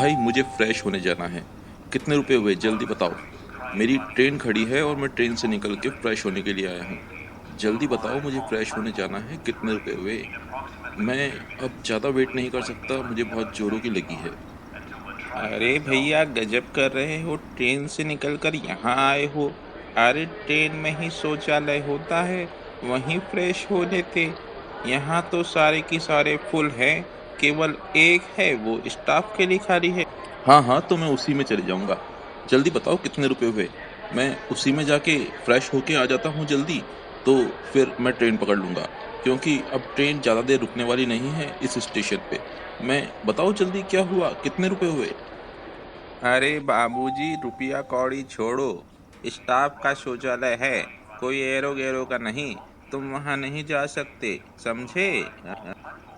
भाई मुझे फ्रेश होने जाना है। कितने रुपए हुए जल्दी बताओ। मेरी ट्रेन खड़ी है और मैं ट्रेन से निकल के फ्रेश होने के लिए आया हूँ। जल्दी बताओ मुझे फ्रेश होने जाना है, कितने रुपए हुए। मैं अब ज़्यादा वेट नहीं कर सकता, मुझे बहुत जोरों की लगी है। अरे भैया गजब कर रहे हो, ट्रेन से निकलकर यहाँ आए हो। अरे ट्रेन में ही शौचालय होता है, वहीं फ्रेश हो लेते। यहाँ तो सारे की सारे फुल हैं, केवल एक है वो स्टाफ के लिए खाली है। हाँ हाँ, तो मैं उसी में चले जाऊँगा। जल्दी बताओ कितने रुपए हुए। मैं उसी में जाके फ्रेश होके आ जाता हूँ जल्दी, तो फिर मैं ट्रेन पकड़ लूँगा। क्योंकि अब ट्रेन ज़्यादा देर रुकने वाली नहीं है इस स्टेशन पे। मैं बताओ जल्दी क्या हुआ, कितने रुपए हुए। अरे बाबूजी, रुपया कौड़ी छोड़ो। स्टाफ का शौचालय है, कोई एरो गैरो का नहीं। तुम वहां नहीं जा सकते, समझे?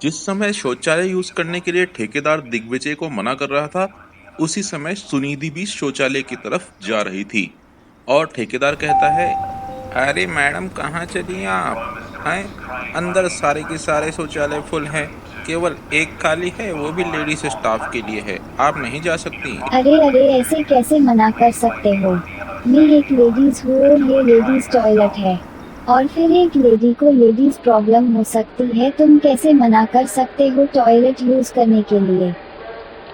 जिस समय शौचालय यूज करने के लिए ठेकेदार दिग्विजय को मना कर रहा था, उसी समय सुनिधि भी शौचालय की तरफ जा रही थी। और ठेकेदार कहता है, अरे मैडम, कहाँ चली आप? हैं? अंदर सारे के सारे शौचालय फुल हैं, केवल एक खाली है, वो भी लेडीज स्टाफ के लिए है। आप नहीं जा सकती। अरे अरे, ऐसे कैसे मना कर सकते हो। मैं एक लेडीज हूँ और ये लेडीज टॉयलेट है। और फिर एक लेडी को लेडीज प्रॉब्लम हो सकती है, तुम कैसे मना कर सकते हो टॉयलेट यूज करने के लिए।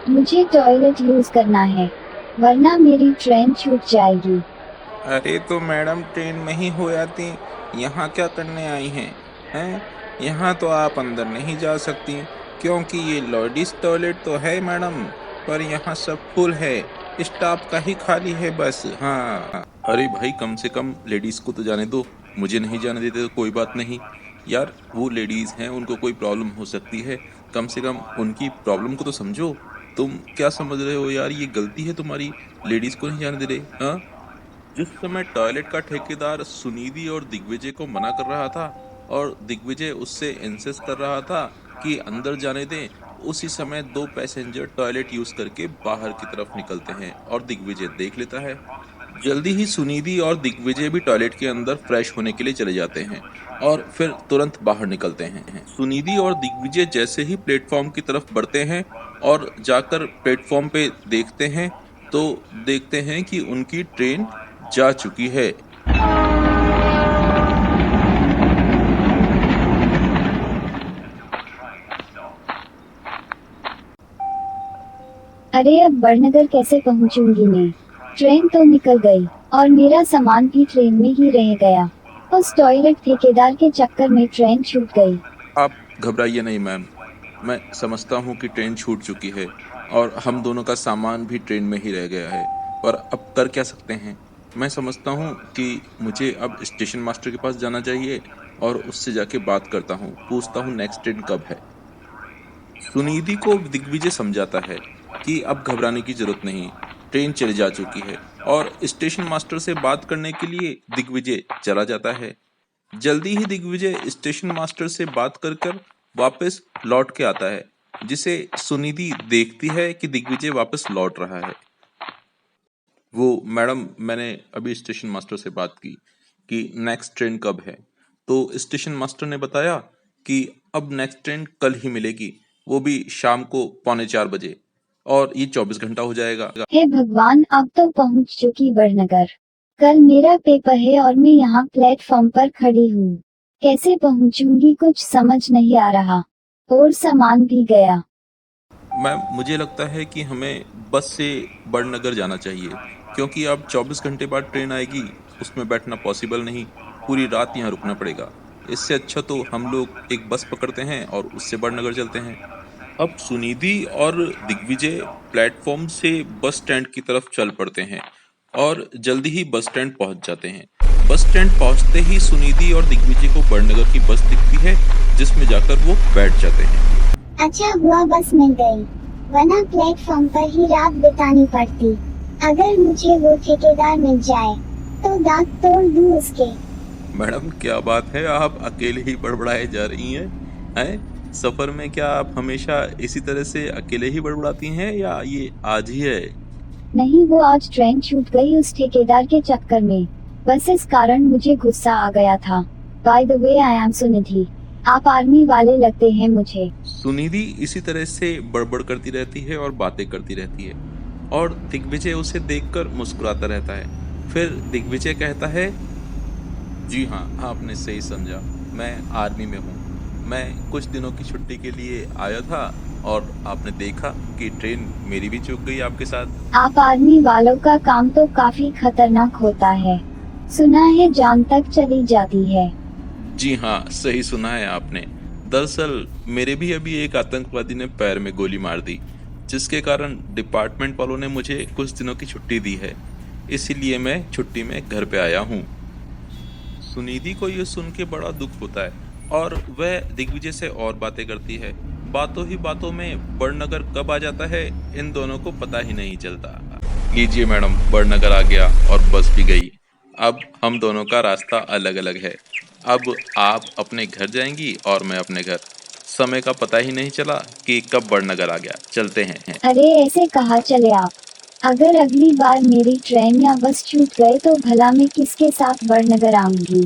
मुझे टॉयलेट यूज करना है, वरना मेरी ट्रेन छूट जाएगी। अरे तो मैडम, ट्रेन में ही हो जाती, यहाँ क्या करने आई हैं? हैं? यहाँ तो आप अंदर नहीं जा सकती, क्योंकि ये लेडीज टॉयलेट तो है मैडम, पर यहाँ सब फुल है, स्टाफ का ही खाली है बस। हाँ। अरे भाई कम से कम लेडीज को तो जाने दो। मुझे नहीं जाने देते तो कोई बात नहीं। यार वो लेडीज हैं, उनको कोई प्रॉब्लम हो सकती है। कम से कम उनकी प्रॉब्लम को तो समझो। तुम क्या समझ रहे हो यार, ये गलती है तुम्हारी। लेडीज को नहीं जाने दे रहे। हाँ, जिस समय टॉयलेट का ठेकेदार सुनिधि और दिग्विजय को मना कर रहा था और दिग्विजय उससे इंसिस्ट कर रहा था कि अंदर जाने दें, उसी समय दो पैसेंजर टॉयलेट यूज करके बाहर की तरफ निकलते हैं और दिग्विजय देख लेता है। जल्दी ही सुनिधि और दिग्विजय भी टॉयलेट के अंदर फ्रेश होने के लिए चले जाते हैं और फिर तुरंत बाहर निकलते हैं। सुनिधि और दिग्विजय जैसे ही प्लेटफॉर्म की तरफ बढ़ते हैं और जाकर प्लेटफॉर्म पे देखते हैं, तो देखते हैं कि उनकी ट्रेन जा चुकी है। अरे अब बड़नगर कैसे पहुंचूंगी मैं। ट्रेन तो निकल गई, और मेरा सामान भी ट्रेन में ही रह गया। उस टॉयलेट ठेकेदार के चक्कर में ट्रेन छूट गई। आप घबराइए नहीं मैम, मैं समझता हूँ कि ट्रेन छूट चुकी है और हम दोनों का सामान भी ट्रेन में ही रह गया है, पर अब कर क्या सकते हैं। मैं समझता हूँ कि मुझे अब स्टेशन मास्टर के पास जाना चाहिए और उससे जाके बात करता हूँ, पूछता हूँ नेक्स्ट ट्रेन कब है। सुनिधि को दिग्विजय समझाता है कि अब घबराने की जरूरत नहीं, ट्रेन चली जा चुकी है। और स्टेशन मास्टर से बात करने के लिए दिग्विजय चला जाता है। जल्दी ही दिग्विजय स्टेशन मास्टर से बात कर वापस लौट के आता है, जिसे सुनिधि देखती है कि दिग्विजय वापस लौट रहा है। वो, मैडम मैंने अभी स्टेशन मास्टर से बात की कि नेक्स्ट ट्रेन कब है, तो स्टेशन मास्टर ने बताया कि अब नेक्स्ट ट्रेन कल ही मिलेगी, वो भी शाम को 3:45 बजे, और ये 24 घंटा हो जाएगा। हे भगवान, अब तो पहुंच चुकी बड़नगर। कल मेरा पेपर है और मैं यहाँ प्लेटफॉर्म पर खड़ी हूँ। कैसे पहुंचूंगी कुछ समझ नहीं आ रहा। और सामान भी गया। मैम मुझे लगता है कि हमें बस से बड़नगर जाना चाहिए, क्योंकि अब 24 घंटे बाद ट्रेन आएगी, उसमें बैठना पॉसिबल नहीं, पूरी रात यहाँ रुकना पड़ेगा। इससे अच्छा तो हम लोग एक बस पकड़ते हैं और उससे बड़नगर चलते हैं। अब सुनिधि और दिग्विजय प्लेटफॉर्म से बस स्टैंड की तरफ चल पड़ते हैं और जल्दी ही बस स्टैंड पहुंच जाते हैं। बस स्टैंड पहुंचते ही सुनिधि और दिग्विजय को बड़नगर की बस दिखती है, जिसमें जाकर वो बैठ जाते हैं। अच्छा हुआ बस मिल गई, वरना प्लेटफॉर्म पर ही रात बितानी पड़ती। अगर मुझे वो ठेकेदार मिल जाए तो दांत तोड़ दूं उसके। मैडम क्या बात है, आप अकेले ही बड़बड़ाए जा रही हैं? सफर में क्या आप हमेशा इसी तरह से अकेले ही बड़बड़ाती हैं या ये आज ही है? नहीं, वो आज ट्रेन छूट गई उस ठेकेदार के चक्कर में। बस इस कारण मुझे गुस्सा आ गया था। By the way, I am Sunidhi. आप आर्मी वाले लगते हैं मुझे। सुनिधि इसी तरह से बड़बड़ करती रहती है और बातें करती रहती है और दिग्विजय उसे देखकर मुस्कुराता रहता है। फिर दिग्विजय कहता है, जी हाँ, आपने सही समझा, मैं आर्मी में हूँ। मैं कुछ दिनों की छुट्टी के लिए आया था और आपने देखा कि ट्रेन मेरी भी चूक गई आपके साथ। आप आर्मी वालों का काम तो काफी खतरनाक होता है। सुना है जान तक चली जाती है। जी हाँ, सही सुना है आपने। दरअसल मेरे भी अभी एक आतंकवादी ने पैर में गोली मार दी, जिसके कारण डिपार्टमेंट वालों ने मुझे कुछ दिनों की छुट्टी दी है। इसीलिए मैं छुट्टी में घर पे आया हूँ। सुनिधि को ये सुन के बड़ा दुख होता है और वह दिग्विजय से और बातें करती है। बातों ही बातों में बड़नगर कब आ जाता है इन दोनों को पता ही नहीं चलता। लीजिए मैडम, बड़नगर आ गया और बस भी गई। अब हम दोनों का रास्ता अलग अलग है। अब आप अपने घर जाएंगी और मैं अपने घर। समय का पता ही नहीं चला कि कब बड़नगर आ गया। चलते हैं। अरे ऐसे कहाँ चले आप? अगर अगली बार मेरी ट्रेन या बस छूट गए तो भला मैं किसके साथ बड़नगर आऊंगी?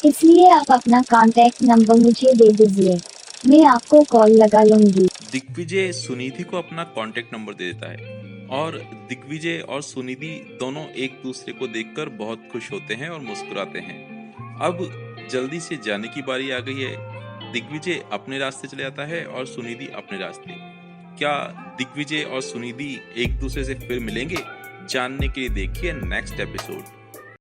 इसलिए आप अपना कांटेक्ट नंबर मुझे दे दीजिए, मैं आपको कॉल लगा लूंगी। दिग्विजय सुनिधि को अपना कांटेक्ट नंबर दे देता है और दिग्विजय और सुनिधि दोनों एक दूसरे को देखकर बहुत खुश होते हैं और मुस्कुराते हैं। अब जल्दी से जाने की बारी आ गई है। दिग्विजय अपने रास्ते चले जाता है और सुनिधि अपने रास्ते। क्या दिग्विजय और सुनिधि एक दूसरे से फिर मिलेंगे? जानने के लिए देखिए नेक्स्ट एपिसोड।